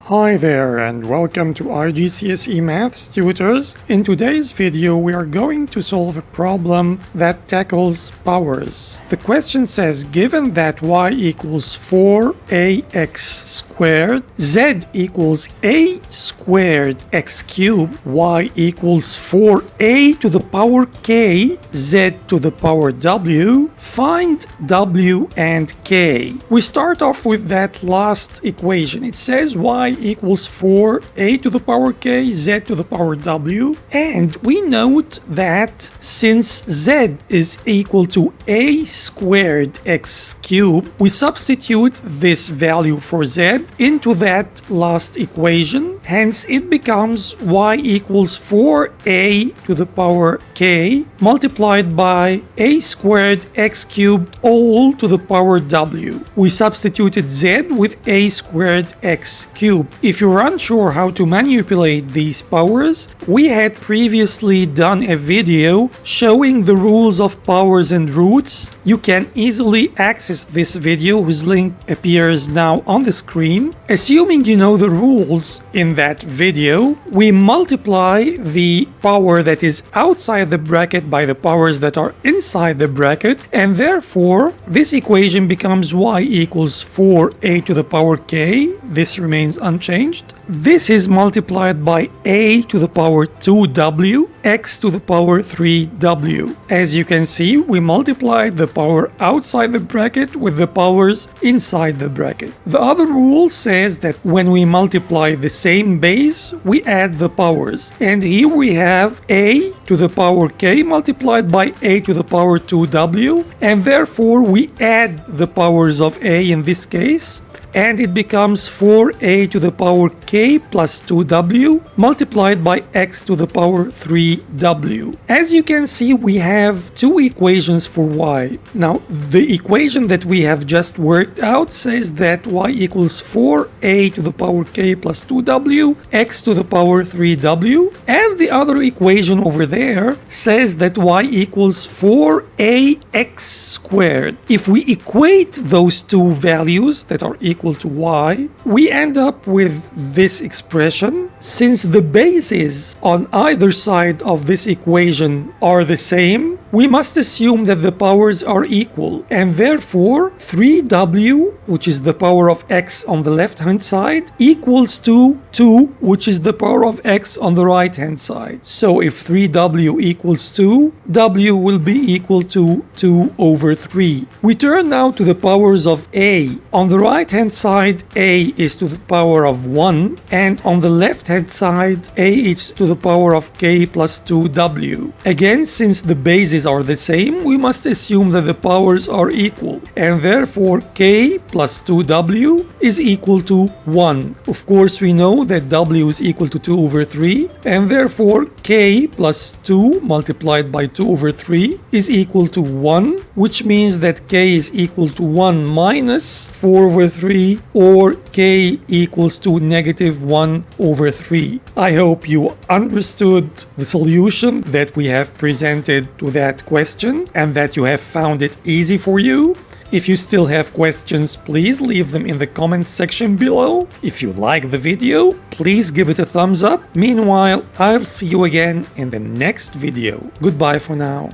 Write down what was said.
Hi there and welcome to IGCSE Maths Tutors. In today's video we are going to solve a problem that tackles powers. The question says given that y equals 4ax squared, z equals a squared x cubed, y equals 4a to the power k, z to the power w, find w and k. We start off with that last equation. It says y equals 4a to the power k, z to the power w, and we note that since z is equal to a squared x cubed, we substitute this value for z into that last equation. Hence it becomes y equals 4a to the power k multiplied by a squared x cubed all to the power w. We substituted z with a squared x cubed. If you're unsure how to manipulate these powers, we had previously done a video showing the rules of powers and roots. You can easily access this video, whose link appears now on the screen. Assuming you know the rules in that video, we multiply the power that is outside the bracket by the powers that are inside the bracket, and therefore this equation becomes y equals 4a to the power k. This remains unchanged. This is multiplied by a to the power 2w, x to the power 3w. As you can see, we multiplied the power outside the bracket with the powers inside the bracket. The other rule says that when we multiply the same base, we add the powers. And here we have a to the power k multiplied by a to the power 2w, and therefore we add the powers of a in this case, and it becomes 4a to the power k plus 2w multiplied by x to the power 3w. As you can see, we have two equations for y. Now, the equation that we have just worked out says that y equals 4a to the power k plus 2w, x to the power 3w, and the other equation over there says that y equals 4ax squared. If we equate those two values that are equal to y, we end up with this expression. Since the bases on either side of this equation are the same, we must assume that the powers are equal, and therefore 3w, which is the power of x on the left hand side, equals to 2, which is the power of x on the right hand side. So if 3w equals 2, w will be equal to 2 over 3. We turn now to the powers of a. On the right hand side, a is to the power of 1, and on the left hand side, a is to the power of k plus 2w. Again, since the bases are the same, we must assume that the powers are equal, and therefore k plus 2w is equal to 1. Of course, we know that w is equal to 2 over 3, and therefore k plus 2 multiplied by 2 over 3 is equal to 1, which means that k is equal to 1 minus 4 over 3, or k equals to negative 1 over 3. I hope you understood the solution that we have presented to that question and that you have found it easy for you. If you still have questions, please leave them in the comments section below. If you like the video, please give it a thumbs up. Meanwhile, I'll see you again in the next video. Goodbye for now.